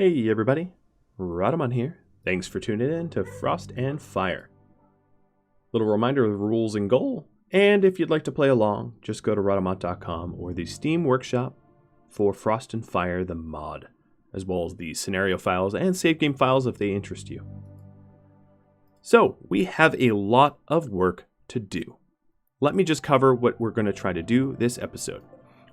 Hey everybody, Rhadamant here. Thanks for tuning in to Frost and Fire. Little reminder of the rules and goal, and if you'd like to play along, just go to Rhadamant.com or the Steam Workshop for Frost and Fire the mod, as well as the scenario files and save game files if they interest you. So, we have a lot of work to do. Let me just cover what we're going to try to do this episode.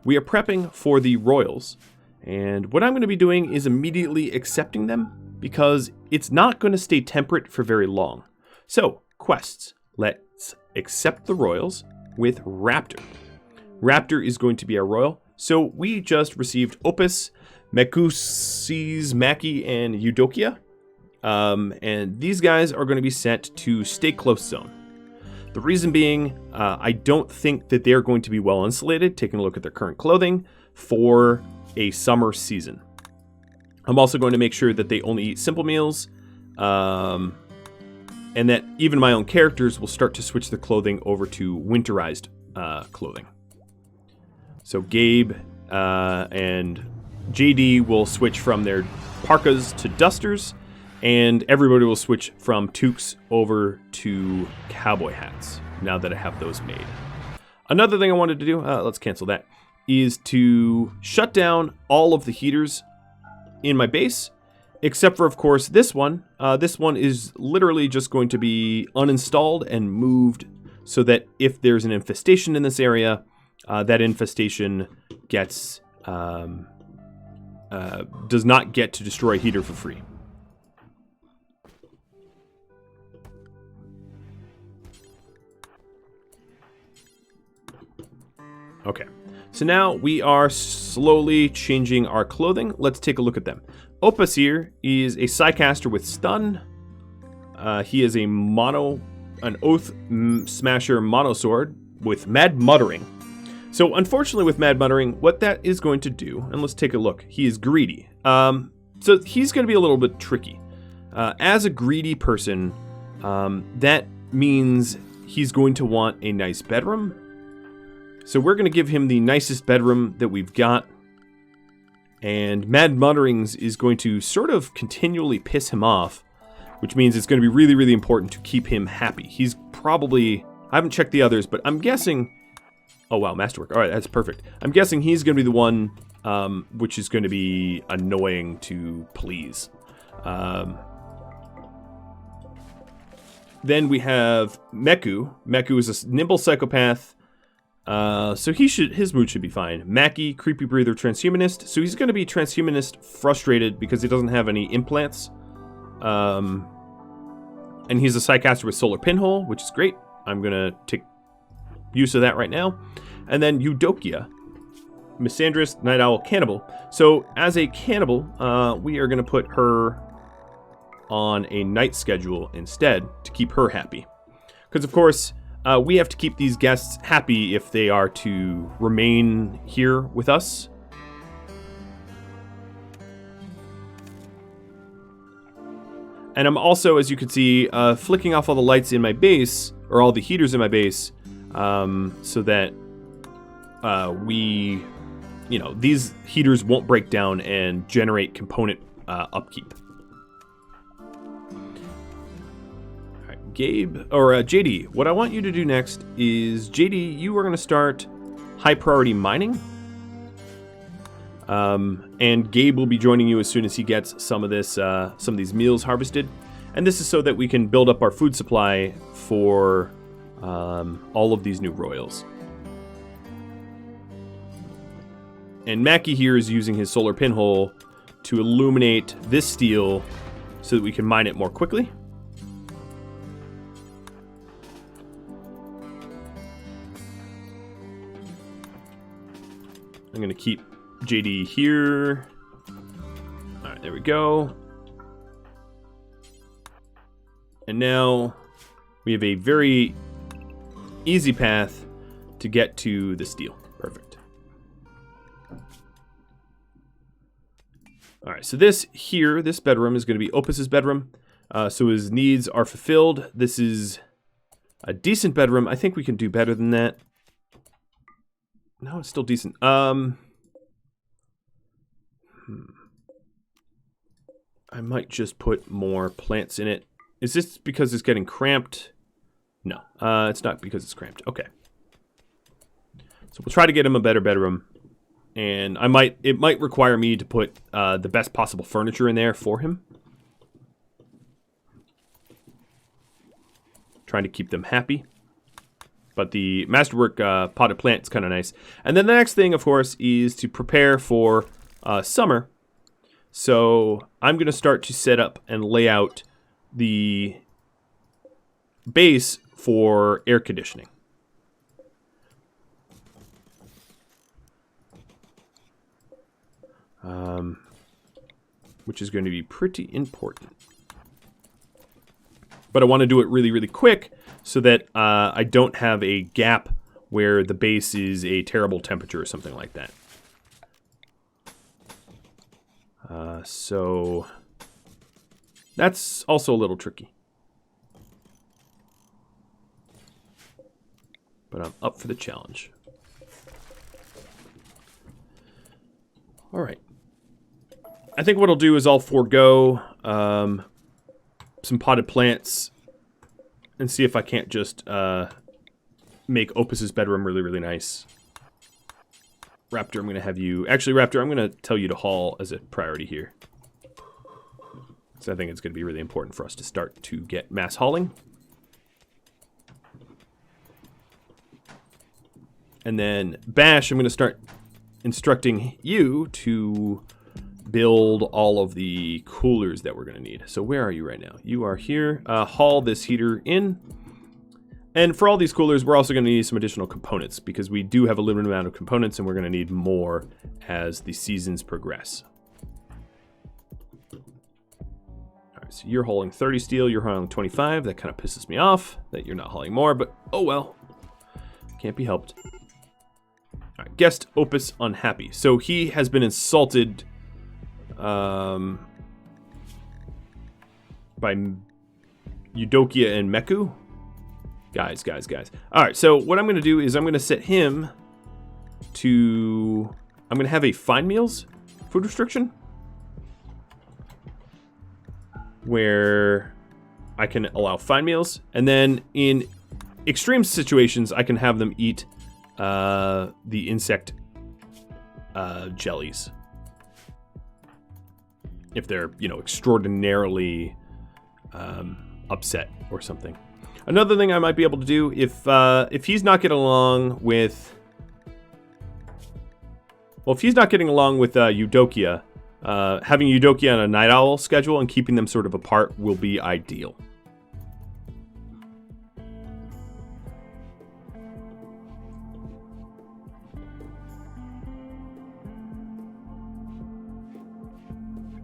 We are prepping for the Royals, and what I'm going to be doing is immediately accepting them because it's not going to stay temperate for very long. So, quests. Let's accept the Royals with Raptor. Raptor is going to be our Royal. So we just received Opus, Mekusis, Maki, and Eudokia. And these guys are going to be sent to Stay Close Zone. The reason being, I don't think that they're going to be well insulated, taking a look at their current clothing, for a summer season. I'm also going to make sure that they only eat simple meals, and that even my own characters will start to switch their clothing over to winterized clothing. So Gabe and JD will switch from their parkas to dusters, and everybody will switch from toques over to cowboy hats, now that I have those made. Another thing I wanted to do, let's cancel that, is to shut down all of the heaters in my base, except for, of course, this one. This one is literally just going to be uninstalled and moved so that if there's an infestation in this area, that infestation gets does not get to destroy a heater for free. Okay, so now we are slowly changing our clothing. Let's take a look at them. Opus here is a Psycaster with Stun. He is an Oath Smasher Monosword with Mad Muttering. So unfortunately with Mad Muttering, what that is going to do, and let's take a look, he is greedy. So he's going to be a little bit tricky. As a greedy person, that means he's going to want a nice bedroom. So we're going to give him the nicest bedroom that we've got. And Mad Mutterings is going to sort of continually piss him off, which means it's going to be really, really important to keep him happy. He's probably, I haven't checked the others, but I'm guessing, oh wow, Masterwork, all right, that's perfect. I'm guessing he's going to be the one which is going to be annoying to please. Then we have Meku. Meku is a nimble psychopath. So his mood should be fine. Maki, creepy breather, transhumanist. So he's going to be transhumanist frustrated because he doesn't have any implants. And he's a Psycaster with solar pinhole, which is great. I'm going to take use of that right now. And then Eudokia, Misandrist, Night Owl, Cannibal. So as a cannibal, we are going to put her on a night schedule instead to keep her happy. Because of course, we have to keep these guests happy if they are to remain here with us. And I'm also, as you can see, flicking off all the lights in my base, or all the heaters in my base, so that these heaters won't break down and generate component upkeep. Gabe, or JD, what I want you to do next is, JD, you are going to start high priority mining. And Gabe will be joining you as soon as he gets some of these meals harvested. And this is so that we can build up our food supply for all of these new Royals. And Maki here is using his solar pinhole to illuminate this steel so that we can mine it more quickly. I'm going to keep JD here. All right, there we go. And now we have a very easy path to get to the steel. Perfect. All right, so this bedroom is going to be Opus's bedroom. So his needs are fulfilled. This is a decent bedroom. I think we can do better than that. No, it's still decent. I might just put more plants in it. Is this because it's getting cramped? No, it's not because it's cramped. Okay. So we'll try to get him a better bedroom. And it might require me to put the best possible furniture in there for him. Trying to keep them happy. But the Masterwork potted plant is kind of nice. And then the next thing, of course, is to prepare for summer. So I'm going to start to set up and lay out the base for air conditioning. Which is going to be pretty important. But I want to do it really, really quick so that I don't have a gap where the base is a terrible temperature or something like that. So that's also a little tricky. But I'm up for the challenge. All right. I think what I'll do is I'll forego some potted plants and see if I can't just make Opus's bedroom really, really nice. Raptor, I'm going to have you... Actually, Raptor, I'm going to tell you to haul as a priority here. So I think it's going to be really important for us to start to get mass hauling. And then Bash, I'm going to start instructing you to build all of the coolers that we're going to need. So where are you right now? You are here. Haul this heater in. And for all these coolers, we're also going to need some additional components because we do have a limited amount of components and we're going to need more as the seasons progress. All right, so you're hauling 30 steel, you're hauling 25. That kind of pisses me off that you're not hauling more, but oh well. Can't be helped. All right, guest Opus unhappy. So he has been insulted by Eudokia and Meku. Guys. All right, so what I'm going to do is I'm going to set him to... I'm going to have a fine meals food restriction where I can allow fine meals. And then in extreme situations, I can have them eat the insect jellies. If they're, you know, extraordinarily upset or something. Another thing I might be able to do if he's not getting along with, well, if he's not getting along with Eudokia, having Eudokia on a night owl schedule and keeping them sort of apart will be ideal.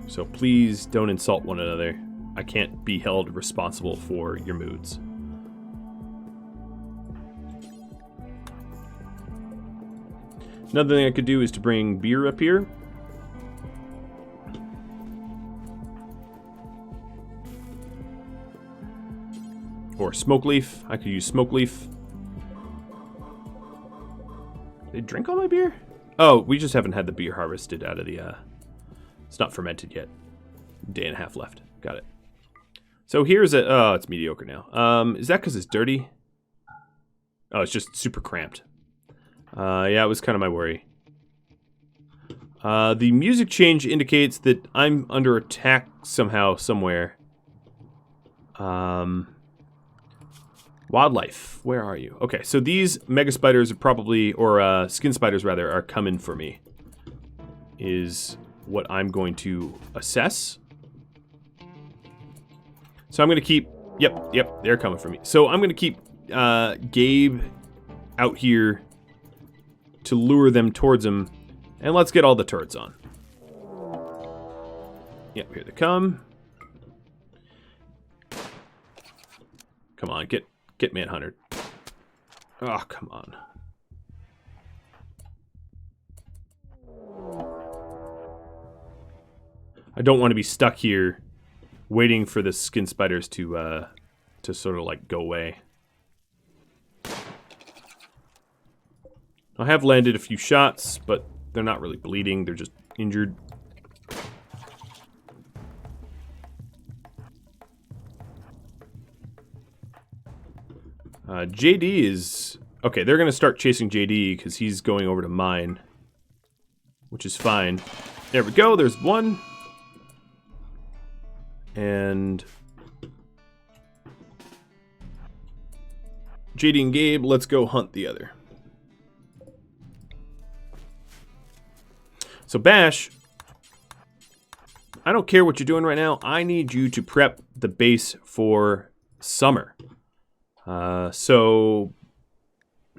So please don't insult one another. I can't be held responsible for your moods. Another thing I could do is to bring beer up here. Or smoke leaf. I could use smoke leaf. They drink all my beer? Oh, we just haven't had the beer harvested out of the... It's not fermented yet. Day and a half left. Got it. So here's a... Oh, it's mediocre now. Is that because it's dirty? Oh, it's just super cramped. Yeah, it was kind of my worry. The music change indicates that I'm under attack somehow, somewhere. Wildlife, where are you? Okay, so these mega spiders are probably, or skin spiders rather, are coming for me. Is what I'm going to assess. So I'm going to keep, yep, they're coming for me. So I'm going to keep Gabe out here to lure them towards him. And let's get all the turrets on. Yep, here they come. Come on, get Manhunter. Oh, come on. I don't want to be stuck here waiting for the skin spiders to sort of like go away. I have landed a few shots, but they're not really bleeding. They're just injured. JD is... Okay, they're going to start chasing JD because he's going over to mine. Which is fine. There we go, there's one. And... JD and Gabe, let's go hunt the other. So Bash, I don't care what you're doing right now. I need you to prep the base for summer. So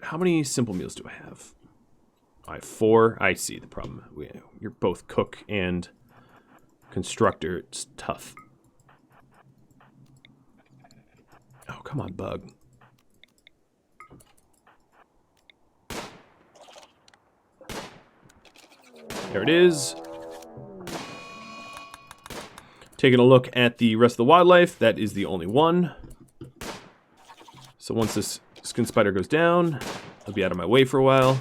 how many simple meals do I have? I have 4. I see the problem. You're both cook and constructor. It's tough. Oh, come on, bug. There it is. Taking a look at the rest of the wildlife, that is the only one. So once this skin spider goes down, I'll be out of my way for a while.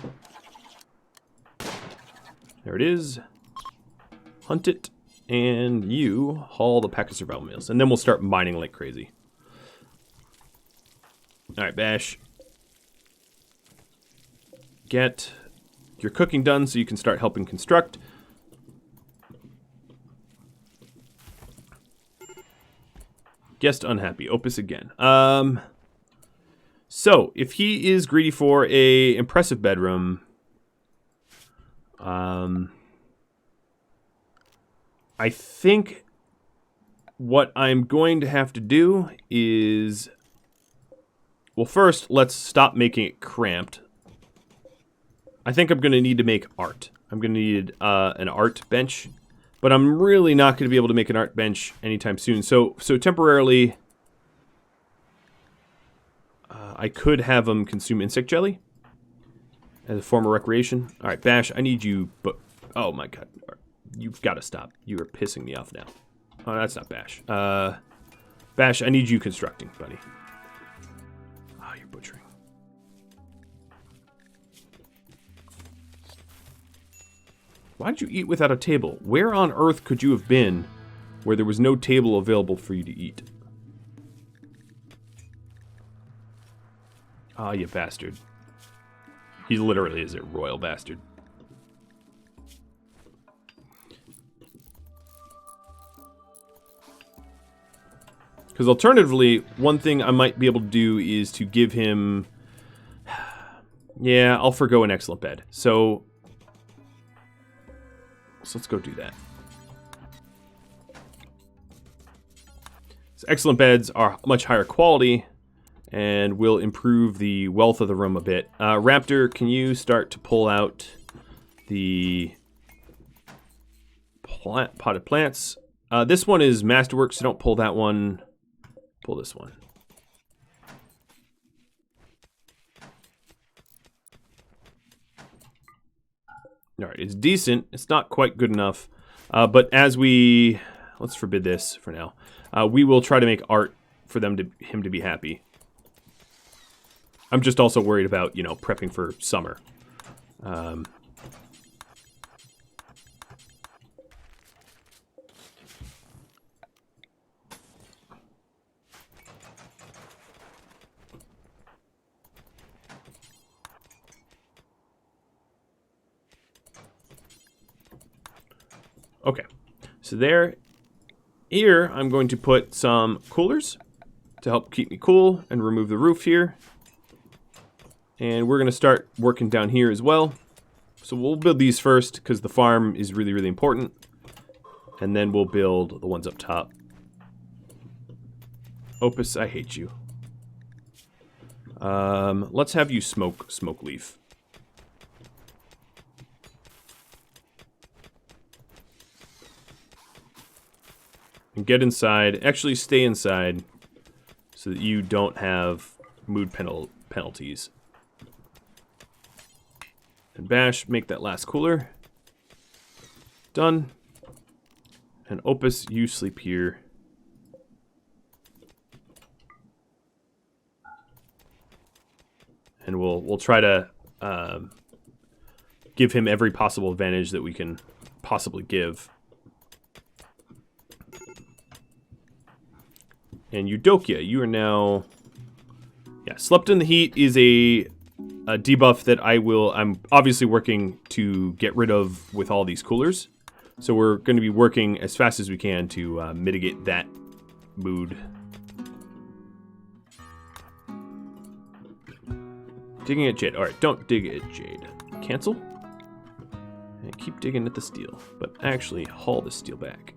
There it is. Hunt it, and you haul the pack of survival meals. And then we'll start mining like crazy. Alright, Bash. Get your cooking done so you can start helping construct. Guest unhappy. Opus again. So, if he is greedy for a impressive bedroom, I think what I'm going to have to do is... Well, first, let's stop making it cramped. I think I'm going to need to make art. I'm going to need an art bench. But I'm really not going to be able to make an art bench anytime soon. So temporarily, I could have them consume insect jelly as a form of recreation. All right, Bash, I need you. But oh my God, you've got to stop. You are pissing me off now. Oh, that's not Bash. Bash, I need you constructing, buddy. Oh, you're butchering. Why'd you eat without a table? Where on earth could you have been where there was no table available for you to eat? Ah, you bastard. He literally is a royal bastard. Because alternatively, one thing I might be able to do is to give him... Yeah, I'll forgo an excellent bed. So let's go do that. So excellent beds are much higher quality and will improve the wealth of the room a bit. Raptor, can you start to pull out the potted plants? This one is Masterwork, so don't pull that one. Pull this one. All right, it's decent. It's not quite good enough. But as we... Let's forbid this for now. We will try to make art for him to be happy. I'm just also worried about, you know, prepping for summer. Okay, so here I'm going to put some coolers to help keep me cool and remove the roof here. And we're going to start working down here as well. So we'll build these first because the farm is really, really important. And then we'll build the ones up top. Opus, I hate you. Let's have you smoke leaf. And get inside. Actually, stay inside so that you don't have mood penalties. And Bash, make that last cooler. Done. And Opus, you sleep here. And we'll try to give him every possible advantage that we can possibly give. And Eudokia, you are now... Yeah, Yeah, Slept in the Heat is a debuff that I'm obviously working to get rid of with all these coolers. So we're going to be working as fast as we can to mitigate that mood. Digging at Jade. Alright, don't dig at Jade. Cancel. And keep digging at the steel. But actually haul the steel back.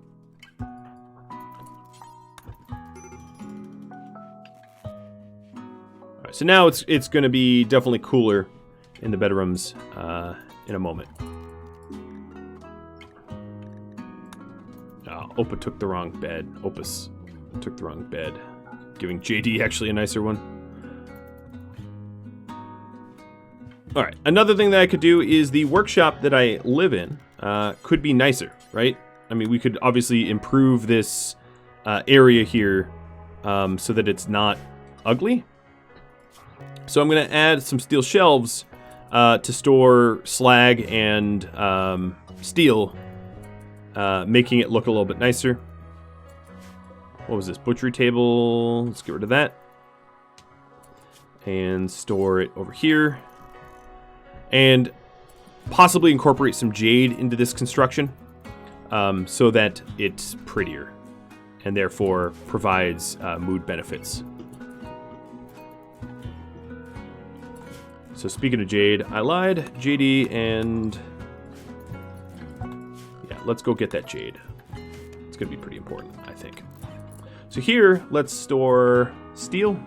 Alright, so now it's going to be definitely cooler in the bedrooms in a moment. Opus took the wrong bed. Giving JD actually a nicer one. Alright, another thing that I could do is the workshop that I live in could be nicer, right? I mean, we could obviously improve this area here so that it's not ugly. So I'm going to add some steel shelves to store slag and steel, making it look a little bit nicer. What was this? Butchery table. Let's get rid of that. And store it over here. And possibly incorporate some jade into this construction so that it's prettier and therefore provides mood benefits. So speaking of jade, I lied. JD and... yeah, let's go get that jade. It's going to be pretty important, I think. So here, let's store steel.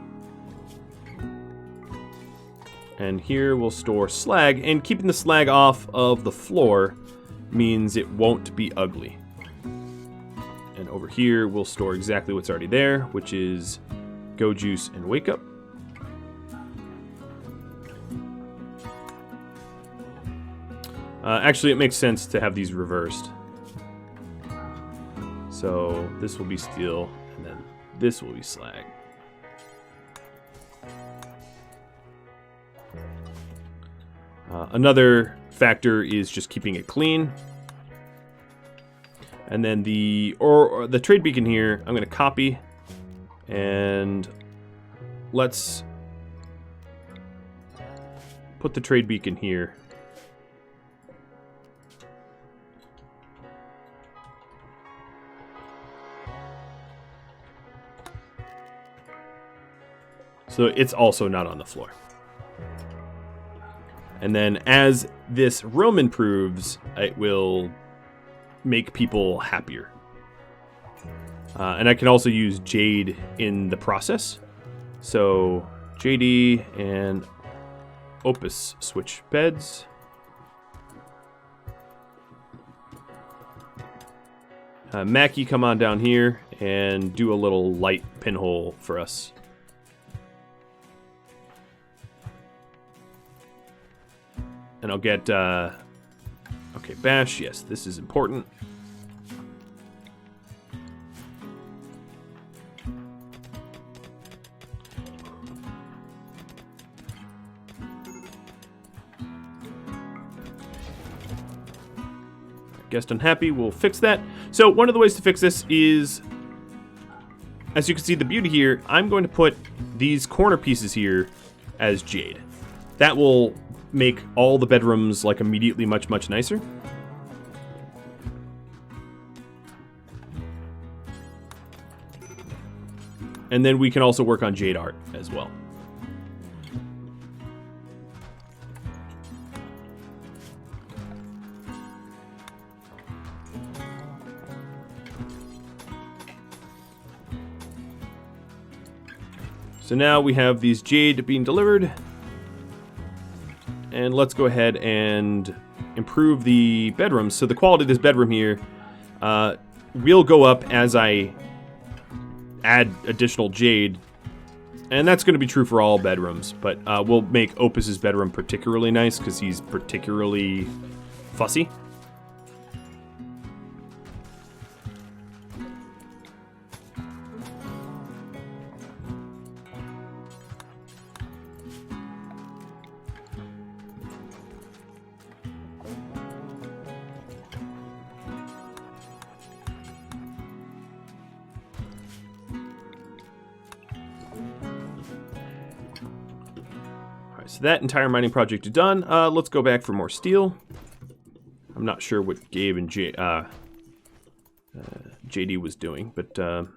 And here we'll store slag. And keeping the slag off of the floor means it won't be ugly. And over here, we'll store exactly what's already there, which is Go Juice and Wake Up. Actually, it makes sense to have these reversed. So this will be steel, and then this will be slag. Another factor is just keeping it clean. And then the trade beacon here, I'm going to copy, and let's put the trade beacon here. So it's also not on the floor. And then as this room improves, it will make people happier. And I can also use jade in the process. So JD and Opus switch beds. Mackie, come on down here and do a little light pinhole for us. And I'll get, okay, Bash, yes, this is important. Guest unhappy, we'll fix that. So one of the ways to fix this is, as you can see the beauty here, I'm going to put these corner pieces here as jade. That will make all the bedrooms like immediately much nicer. And then we can also work on jade art as well. So now we have these jade being delivered. And let's go ahead and improve the bedrooms. So the quality of this bedroom here will go up as I add additional jade. And that's going to be true for all bedrooms. But we'll make Opus's bedroom particularly nice because he's particularly fussy. So that entire mining project is done. Let's go back for more steel. I'm not sure what Gabe and JD was doing, but all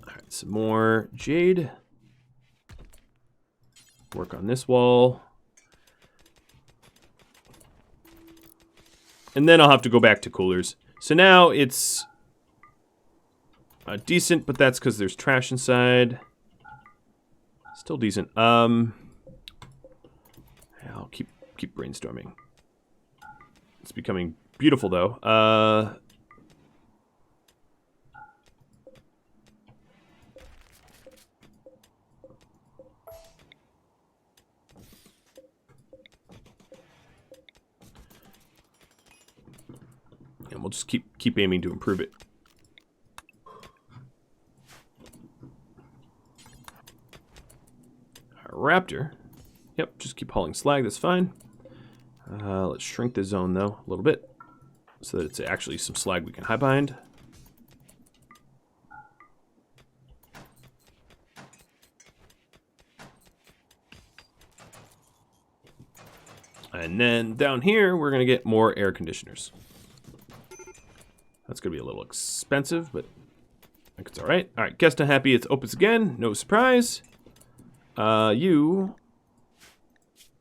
right, some more jade. Work on this wall. And then I'll have to go back to coolers. So now it's decent, but that's because there's trash inside. Still decent. I'll keep brainstorming. It's becoming beautiful, though. And we'll just keep aiming to improve it. Raptor. Yep, just keep hauling slag, that's fine. Let's shrink the zone, though, a little bit, so that it's actually some slag we can hide behind. And then down here, we're going to get more air conditioners. That's going to be a little expensive, but I think it's all right. All right, guest unhappy, it's Opus again, no surprise. You...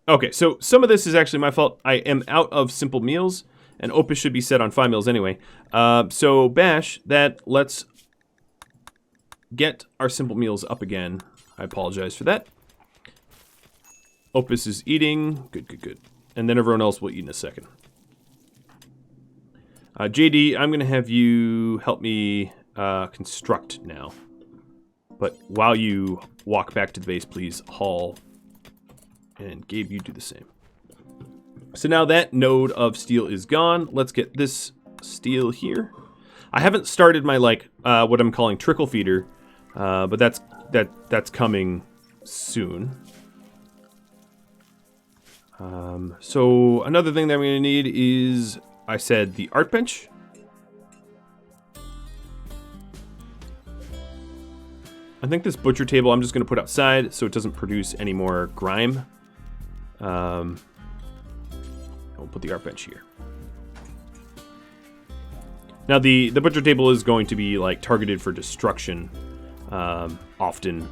Okay, so some of this is actually my fault. I am out of simple meals, and Opus should be set on 5 meals anyway. So Bash, let's get our simple meals up again. I apologize for that. Opus is eating. Good, good, good. And then everyone else will eat in a second. JD, I'm going to have you help me construct now. But while you walk back to the base, please haul. And Gabe, you do the same. So now that node of steel is gone. Let's get this steel here. I haven't started my what I'm calling trickle feeder, but that's coming soon. So another thing that I'm going to need is, I said, the art bench. I think this butcher table I'm just going to put outside so it doesn't produce any more grime. We'll put the art bench here. Now the butcher table is going to be targeted for destruction often,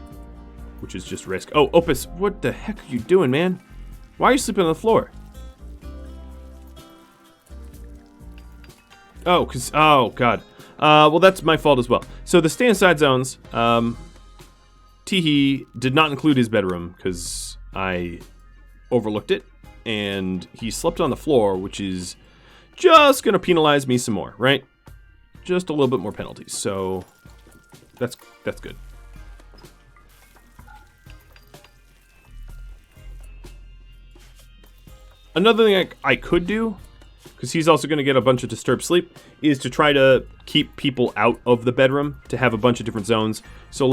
which is just risk. Oh, Opus, what the heck are you doing, man? Why are you sleeping on the floor? Oh, oh god. Well, that's my fault as well. So the stay inside zones, Teehee did not include his bedroom because I overlooked it, and he slept on the floor, which is just gonna penalize me some more, right? Just a little bit more penalties, so that's good. Another thing I could do, because he's also going to get a bunch of disturbed sleep, is to try to keep people out of the bedroom, to have a bunch of different zones. So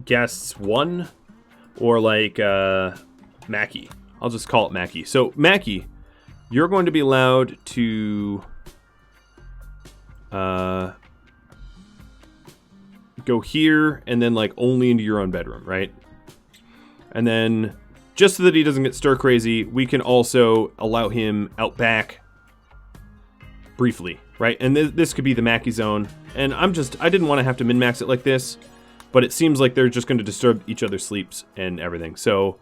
guests 1, or Mackie. I'll just call it Mackie. So Mackie, you're going to be allowed to go here and then only into your own bedroom, right? And then, just so that he doesn't get stir crazy, we can also allow him out back briefly, right? And this could be the Mackie zone. And I didn't want to have to min-max it like this, but it seems like they're just going to disturb each other's sleeps and everything. So,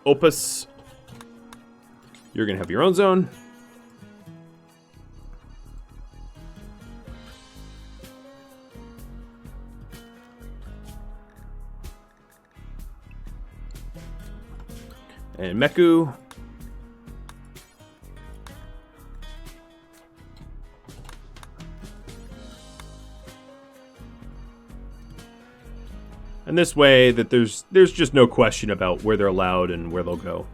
Opus, you're going to have your own zone. And Meku. And this way that there's just no question about where they're allowed and where they'll go.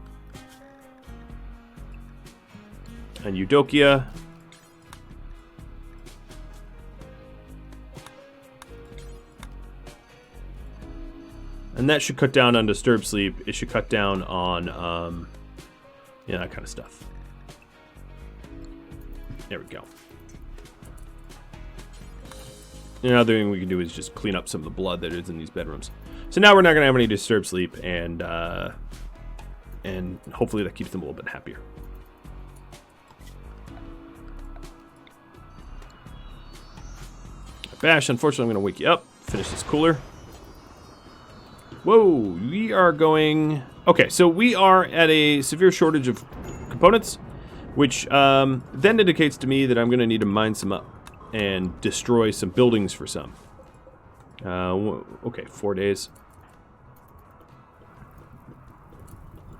And Eudokia. And that should cut down on disturbed sleep. It should cut down on, that kind of stuff. There we go. Another thing we can do is just clean up some of the blood that is in these bedrooms. So now we're not going to have any disturbed sleep, and hopefully that keeps them a little bit happier. Bash, unfortunately, I'm going to wake you up. Finish this cooler. Whoa, we are going... Okay, so we are at a severe shortage of components, which then indicates to me that I'm going to need to mine some up and destroy some buildings for some. Okay, 4 days.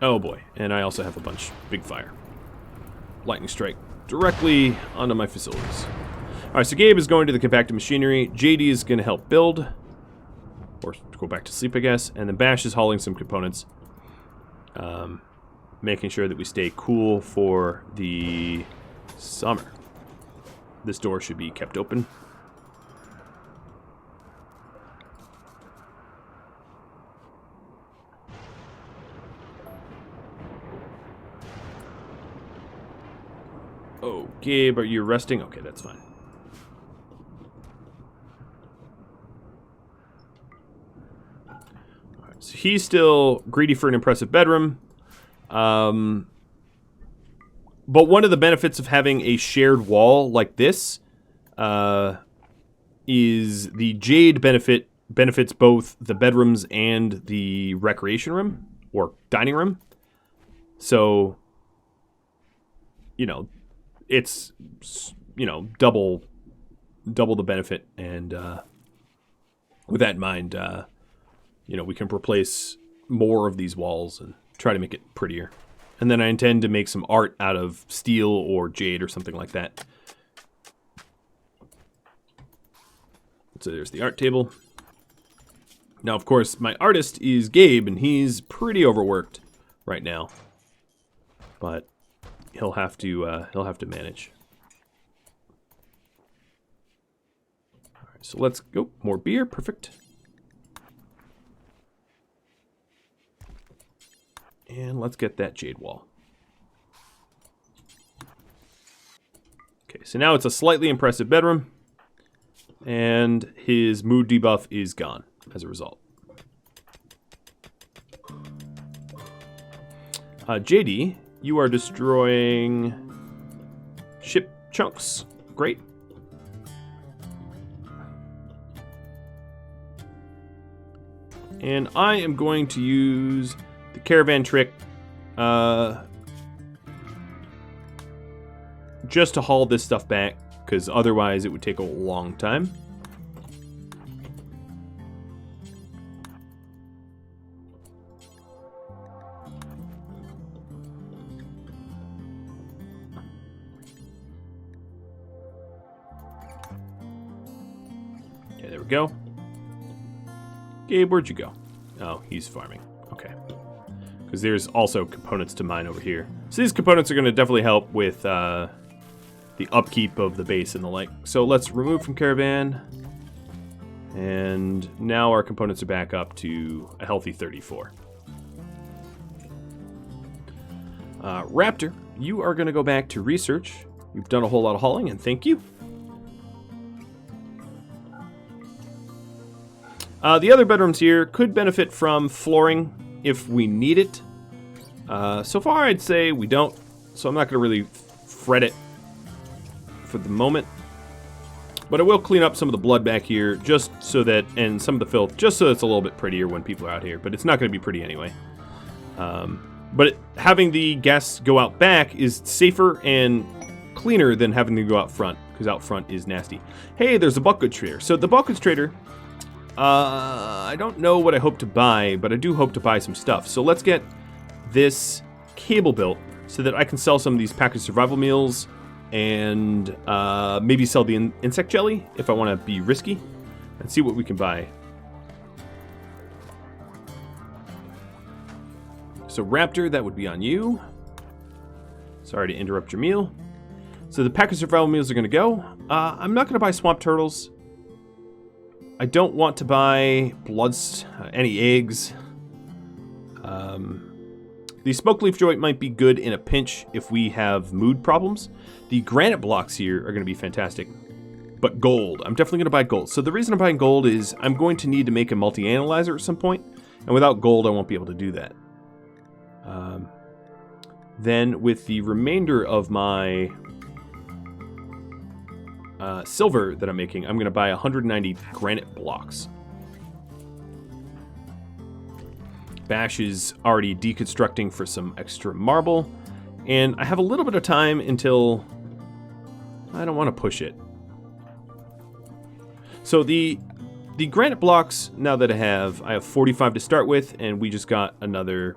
Oh boy, and I also have a bunch. Big fire. Lightning strike directly onto my facilities. Alright, so Gabe is going to the compacted machinery. JD is going to help build. Or go back to sleep, I guess. And then Bash is hauling some components. Making sure that we stay cool for the summer. This door should be kept open. Oh, Gabe, are you resting? Okay, that's fine. Alright, so he's still greedy for an impressive bedroom. But one of the benefits of having a shared wall like this is the jade benefits both the bedrooms and the recreation room or dining room. So, you know, it's, you know, double the benefit. And with that in mind, you know, we can replace more of these walls and try to make it prettier. And then I intend to make some art out of steel or jade or something like that. So there's the art table. Now, of course, my artist is Gabe, and he's pretty overworked right now. But he'll have to manage. All right, so let's go. More beer, perfect. And let's get that jade wall. Okay, so now it's a slightly impressive bedroom. And his mood debuff is gone as a result. JD, you are destroying ship chunks. Great. And I am going to use the caravan trick just to haul this stuff back, because otherwise it would take a long time. Okay, there we go. Gabe, where'd you go? Oh, he's farming. Okay. Because there's also components to mine over here. So these components are going to definitely help with the upkeep of the base and the like. So let's remove from caravan. And now our components are back up to a healthy 34. Raptor, you are going to go back to research. You've done a whole lot of hauling, and thank you. The other bedrooms here could benefit from flooring if we need it. So far, I'd say we don't, so I'm not going to really fret it for the moment. But I will clean up some of the blood back here, just so that, and some of the filth, just so it's a little bit prettier when people are out here. But it's not going to be pretty anyway. But having the guests go out back is safer and cleaner than having them go out front, because out front is nasty. Hey, there's a bulk goods trader. So the bulk goods trader, I don't know what I hope to buy, but I do hope to buy some stuff. So let's get this cable built so that I can sell some of these packaged survival meals and maybe sell the insect jelly if I want to be risky and see what we can buy. So Raptor, that would be on you. Sorry to interrupt your meal. So the packaged survival meals are going to go. I'm not going to buy swamp turtles. I don't want to buy any eggs. The smoke leaf joint might be good in a pinch if we have mood problems. The granite blocks here are going to be fantastic. But gold. I'm definitely going to buy gold. So the reason I'm buying gold is I'm going to need to make a multi-analyzer at some point, and without gold I won't be able to do that. Then with the remainder of my silver that I'm making, I'm going to buy 190 granite blocks. Bash is already deconstructing for some extra marble, and I have a little bit of time until I don't want to push it. So the granite blocks, now that I have 45 to start with, and we just got another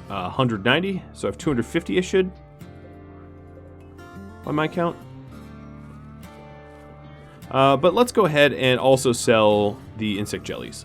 190, so I have 250 I should, on my count. But let's go ahead and also sell the insect jellies.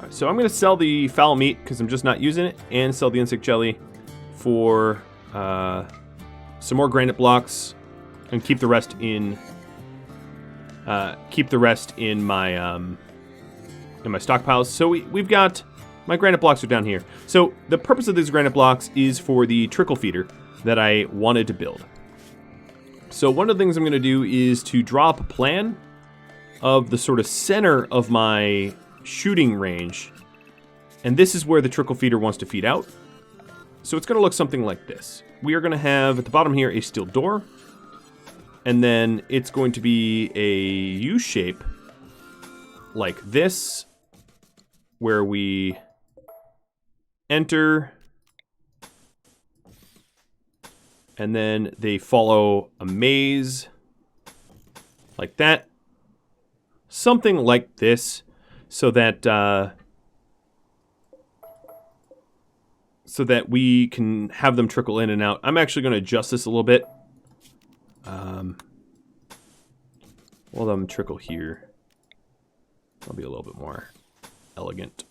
So I'm going to sell the fowl meat because I'm just not using it, and sell the insect jelly for some more granite blocks, and keep the rest in my stockpiles. So we've got my granite blocks are down here. So the purpose of these granite blocks is for the trickle feeder that I wanted to build. So one of the things I'm going to do is to draw up a plan of the sort of center of my shooting range, and this is where the trickle feeder wants to feed out. So it's going to look something like this. We are going to have at the bottom here a steel door, and then it's going to be a U shape like this, where we enter, and then they follow a maze like that, something like this. So that we can have them trickle in and out. I'm actually going to adjust this a little bit. We'll have them trickle here. That'll be a little bit more elegant.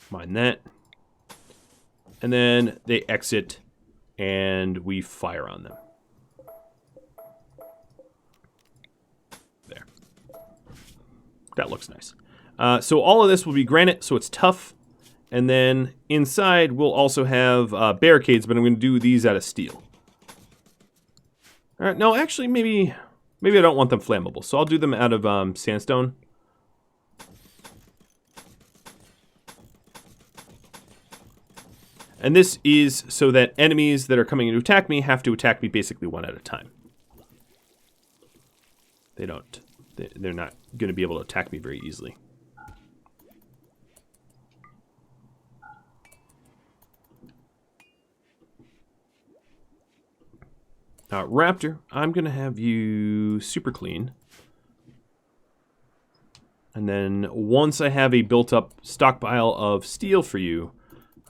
Mind that. And then they exit, and we fire on them. That looks nice. So all of this will be granite, so it's tough. And then inside we'll also have barricades, but I'm going to do these out of steel. All right, no, actually, maybe I don't want them flammable, so I'll do them out of sandstone. And this is so that enemies that are coming to attack me have to attack me basically one at a time. They're not going to be able to attack me very easily. Raptor, I'm going to have you super clean. And then once I have a built-up stockpile of steel for you,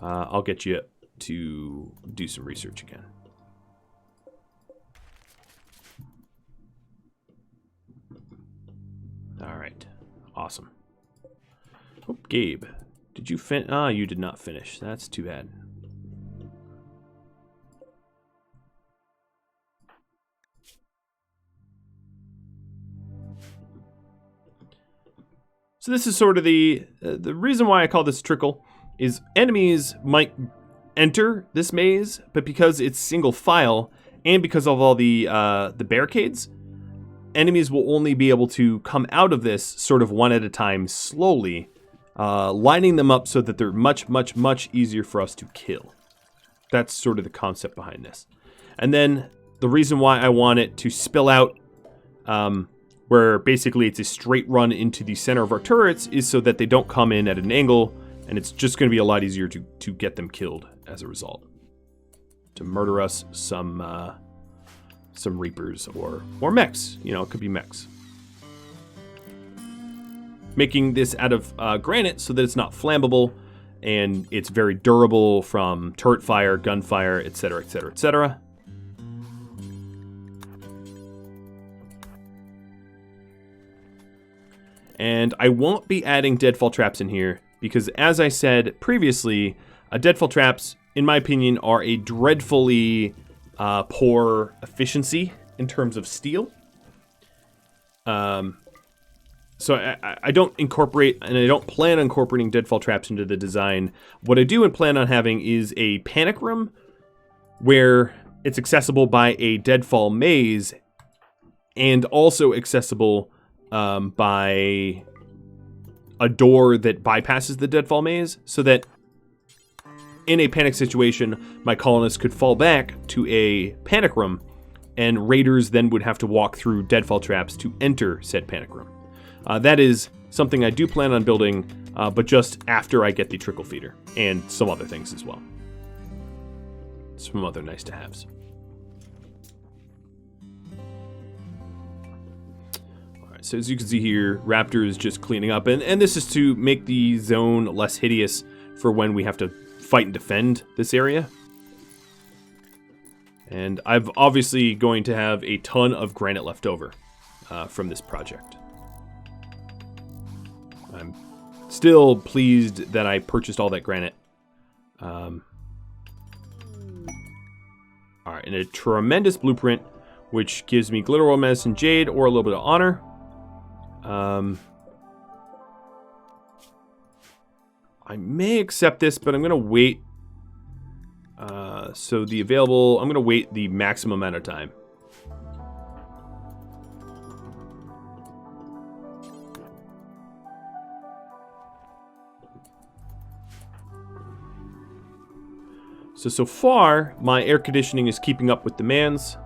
I'll get you to do some research again. All right, awesome. Oh, Gabe, did you finish? Ah, you did not finish. That's too bad. So this is sort of the reason why I call this trickle is enemies might enter this maze, but because it's single file and because of all the barricades, enemies will only be able to come out of this sort of one at a time slowly, lining them up so that they're much, much, much easier for us to kill. That's sort of the concept behind this. And then the reason why I want it to spill out, where basically it's a straight run into the center of our turrets, is so that they don't come in at an angle, and it's just going to be a lot easier to get them killed as a result. To murder us some Reapers or mechs. You know, it could be mechs. Making this out of granite so that it's not flammable and it's very durable from turret fire, gunfire, etc., etc., etc. And I won't be adding deadfall traps in here because, as I said previously, deadfall traps, in my opinion, are a dreadfully poor efficiency in terms of steel. So I don't incorporate, and I don't plan on incorporating deadfall traps into the design. What I do and plan on having is a panic room where it's accessible by a deadfall maze and also accessible by a door that bypasses the deadfall maze, so that in a panic situation, my colonists could fall back to a panic room, and raiders then would have to walk through deadfall traps to enter said panic room. That is something I do plan on building, but just after I get the trickle feeder, and some other things as well. Some other nice to haves. Alright, so as you can see here, Raptor is just cleaning up, and this is to make the zone less hideous for when we have to fight and defend this area. And I'm obviously going to have a ton of granite left over from this project. I'm still pleased that I purchased all that granite. Alright, and a tremendous blueprint, which gives me glitter oil, medicine, jade, or a little bit of honor. I may accept this, but I'm going to wait. So the available, I'm going to wait the maximum amount of time. So far, my air conditioning is keeping up with demands.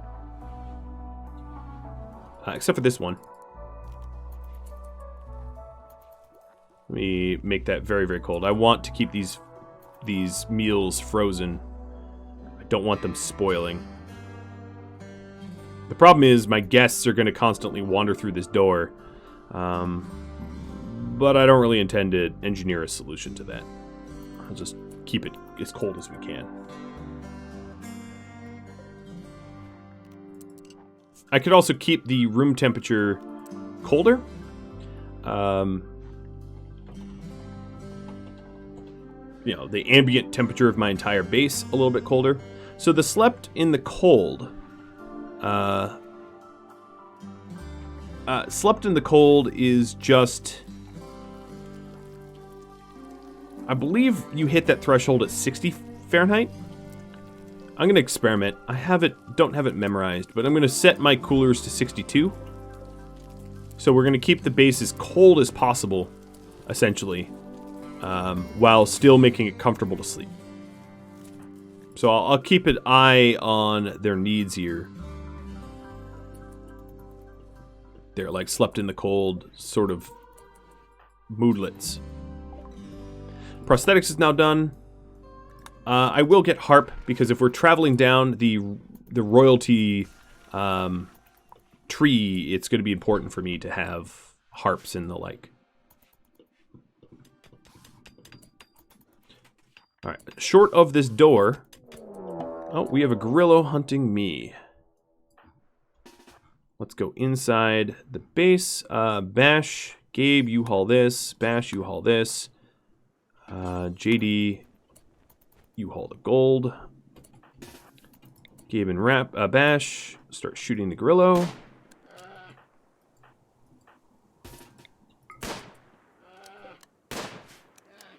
Except for this one. Let me make that very, very cold. I want to keep these meals frozen. I don't want them spoiling. The problem is my guests are going to constantly wander through this door. But I don't really intend to engineer a solution to that. I'll just keep it as cold as we can. I could also keep the room temperature colder. You know, the ambient temperature of my entire base a little bit colder. So the slept in the cold. Slept in the cold is just... I believe you hit that threshold at 60 Fahrenheit. I'm going to experiment. Don't have it memorized, but I'm going to set my coolers to 62. So we're going to keep the base as cold as possible, essentially, while still making it comfortable to sleep. So I'll keep an eye on their needs here. They're like slept in the cold sort of moodlets. Prosthetics is now done. I will get harp, because if we're traveling down the royalty tree, it's going to be important for me to have harps and the like. Alright, short of this door... Oh, we have a gorilla hunting me. Let's go inside the base. Bash, Gabe, you haul this. Bash, you haul this. JD... You haul the gold. Gabe and Bash start shooting the gorilla.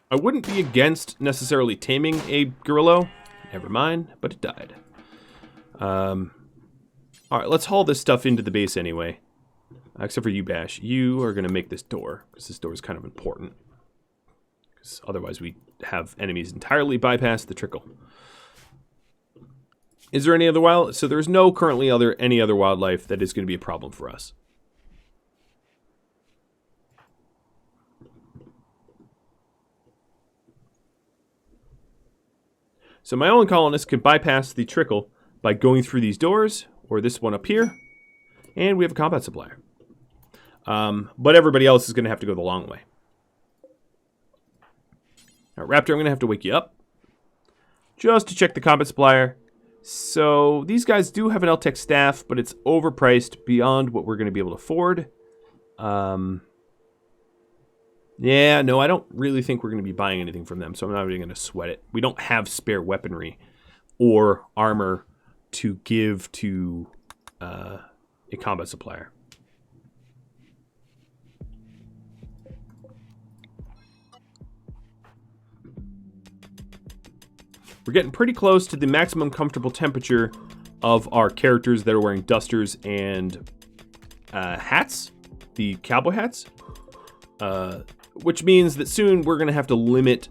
I wouldn't be against necessarily taming a gorilla. Never mind, but it died. Alright, let's haul this stuff into the base anyway. Except for you, Bash. You are going to make this door, because this door is kind of important. Because otherwise we have enemies entirely bypass the trickle. Is there any other wild? So there's no currently any other wildlife that is going to be a problem for us. So my own colonists can bypass the trickle by going through these doors, or this one up here, and we have a combat supplier. But everybody else is going to have to go the long way. Now, Raptor, I'm going to have to wake you up just to check the combat supplier. So these guys do have an LTech staff, but it's overpriced beyond what we're going to be able to afford. Yeah, no, I don't really think we're going to be buying anything from them, so I'm not even going to sweat it. We don't have spare weaponry or armor to give to a combat supplier. We're getting pretty close to the maximum comfortable temperature of our characters that are wearing dusters and hats, the cowboy hats, which means that soon we're going to have to limit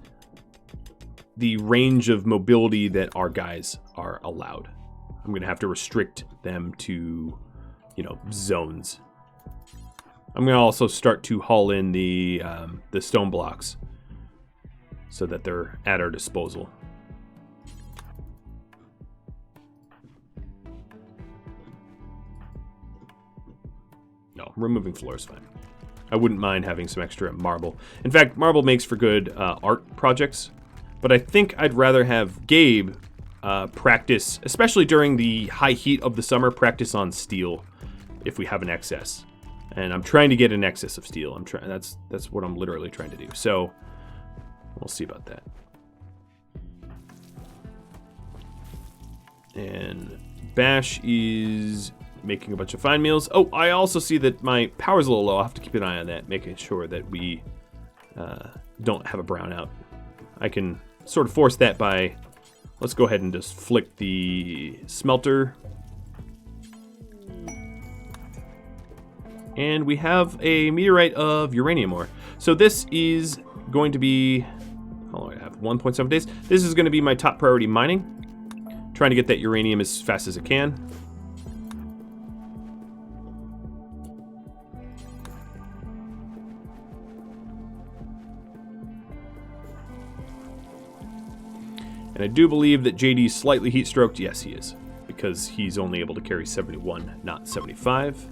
the range of mobility that our guys are allowed. I'm going to have to restrict them to, you know, zones. I'm going to also start to haul in the stone blocks so that they're at our disposal. No, removing floor is fine. I wouldn't mind having some extra marble. In fact, marble makes for good art projects, but I think I'd rather have Gabe practice, especially during the high heat of the summer, practice on steel if we have an excess. And I'm trying to get an excess of steel. That's what I'm literally trying to do. So we'll see about that. And Bash is making a bunch of fine meals. Oh, I also see that my power's a little low. I'll have to keep an eye on that, making sure that we don't have a brownout. I can sort of force that by, let's go ahead and just flick the smelter. And we have a meteorite of uranium ore. So this is going to be, how long do I have? 1.7 days. This is going to be my top priority mining. Trying to get that uranium as fast as I can. And I do believe that JD's slightly heat stroked. Yes, he is. Because he's only able to carry 71, not 75.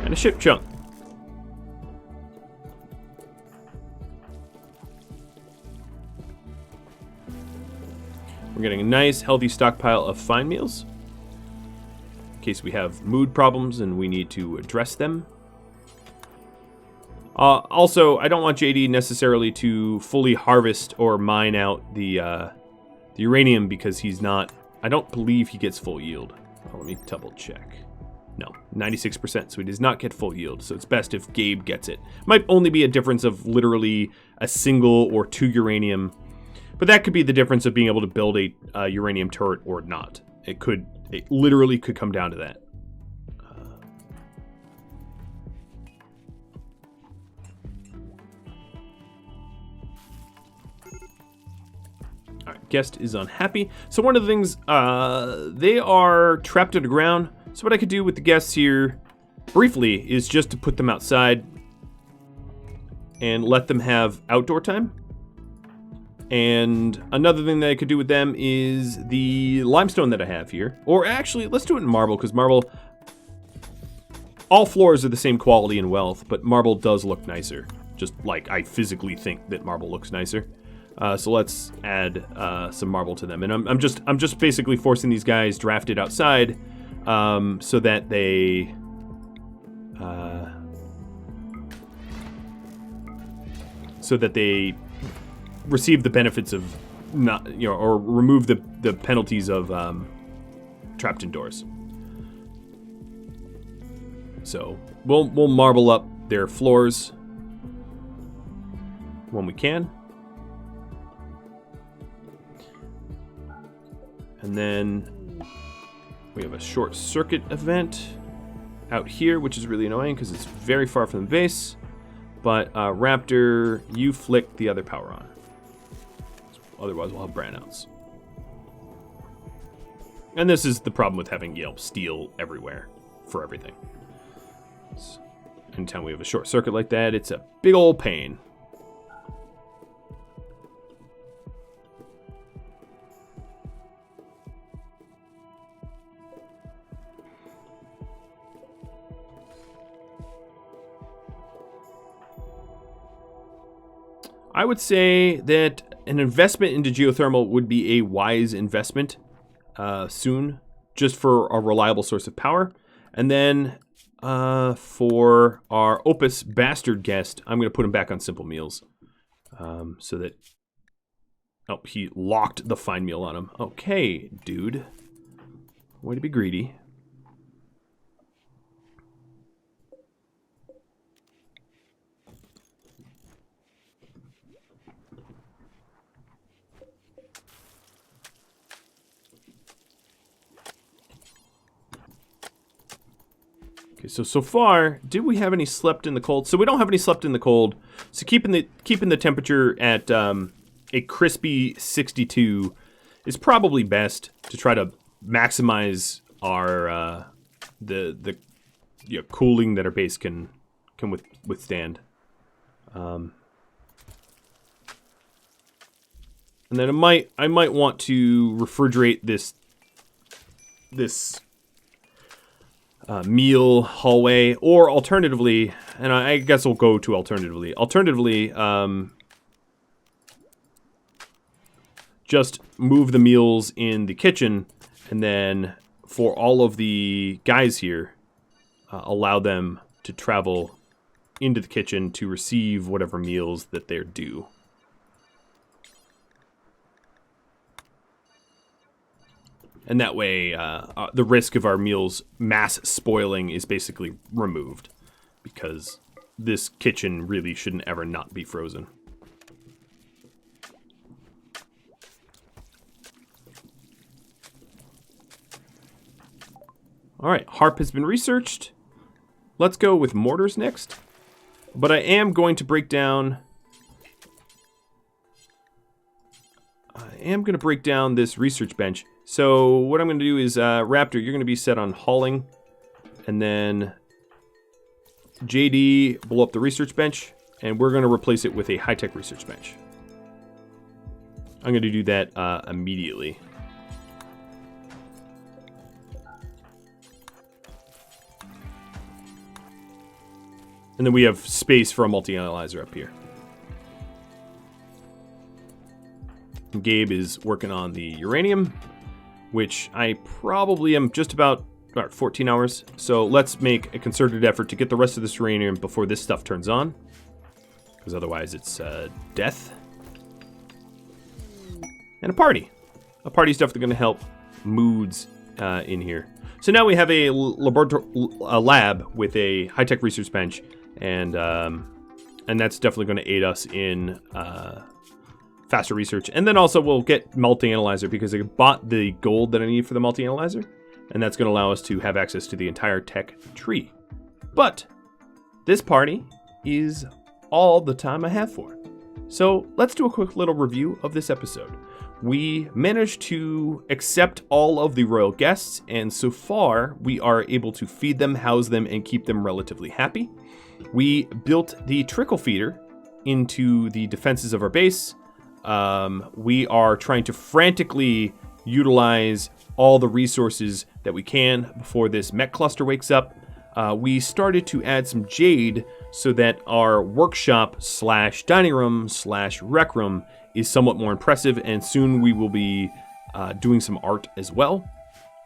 And a ship chunk. We're getting a nice, healthy stockpile of fine meals. In case we have mood problems and we need to address them. Also, I don't want JD necessarily to fully harvest or mine out the uranium because he's not... I don't believe he gets full yield. Oh, let me double check. No, 96%, so he does not get full yield, so it's best if Gabe gets it. Might only be a difference of literally a single or 2 uranium, but that could be the difference of being able to build a uranium turret or not. It literally could come down to that. Alright, guest is unhappy. So one of the things, they are trapped underground. So what I could do with the guests here, briefly, is just to put them outside and let them have outdoor time. And another thing that I could do with them is the limestone that I have here. Or actually, let's do it in marble, because marble... all floors are the same quality and wealth, but marble does look nicer. Just like I physically think that marble looks nicer. So let's add some marble to them. And I'm just basically forcing these guys drafted outside so that they receive the benefits of not, you know, or remove the penalties of trapped indoors. So we'll marble up their floors when we can. And then we have a short circuit event out here, which is really annoying because it's very far from the base. But Raptor, you flick the other power on. Otherwise, we'll have brownouts. And this is the problem with having, you know, steel everywhere for everything. So, anytime we have a short circuit like that, it's a big old pain. I would say that an investment into geothermal would be a wise investment soon, just for a reliable source of power. And then for our Opus Bastard guest, I'm going to put him back on simple meals. So that... Oh, he locked the fine meal on him. Okay, dude. Way to be greedy. Okay, so far, did we have any slept in the cold? So we don't have any slept in the cold. So keeping the temperature at a crispy 62 is probably best to try to maximize our the cooling that our base can withstand. And then I might want to refrigerate this meal hallway, or alternatively, and I guess we'll go to alternatively. Alternatively, just move the meals in the kitchen, and then for all of the guys here, allow them to travel into the kitchen to receive whatever meals that they're due. And that way, the risk of our meals mass spoiling is basically removed, because this kitchen really shouldn't ever not be frozen. Alright, harp has been researched. Let's go with mortars next. But I am going to break down... this research bench. So what I'm going to do is, Raptor, you're going to be set on hauling. And then JD, blow up the research bench. And we're going to replace it with a high-tech research bench. I'm going to do that immediately. And then we have space for a multi-analyzer up here. Gabe is working on the uranium, which I probably am just about 14 hours. So let's make a concerted effort to get the rest of this uranium before this stuff turns on, because otherwise it's death. And a party. A party stuff that's going to help moods in here. So now we have a lab with a high-tech research bench, and that's definitely going to aid us in faster research. And then also we'll get multi-analyzer, because I bought the gold that I need for the multi-analyzer, and that's going to allow us to have access to the entire tech tree. But this party is all the time I have for it. So let's do a quick little review of this episode. We managed to accept all of the royal guests, and so far we are able to feed them, house them, and keep them relatively happy. We built the trickle feeder into the defenses of our base. We are trying to frantically utilize all the resources that we can before this mech cluster wakes up. We started to add some jade so that our workshop / dining rom / rec room is somewhat more impressive, and soon we will be doing some art as well.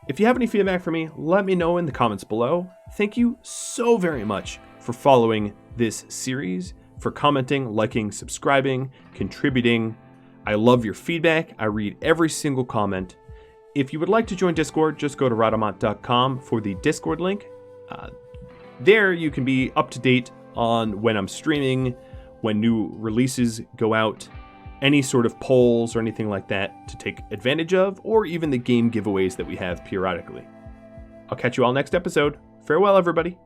If you have any feedback for me, let me know in the comments below. Thank you so very much for following this series, for commenting, liking, subscribing, contributing. I love your feedback. I read every single comment. If you would like to join Discord, just go to Rhadamant.com for the Discord link. There you can be up to date on when I'm streaming, when new releases go out, any sort of polls or anything like that to take advantage of, or even the game giveaways that we have periodically. I'll catch you all next episode. Farewell, everybody.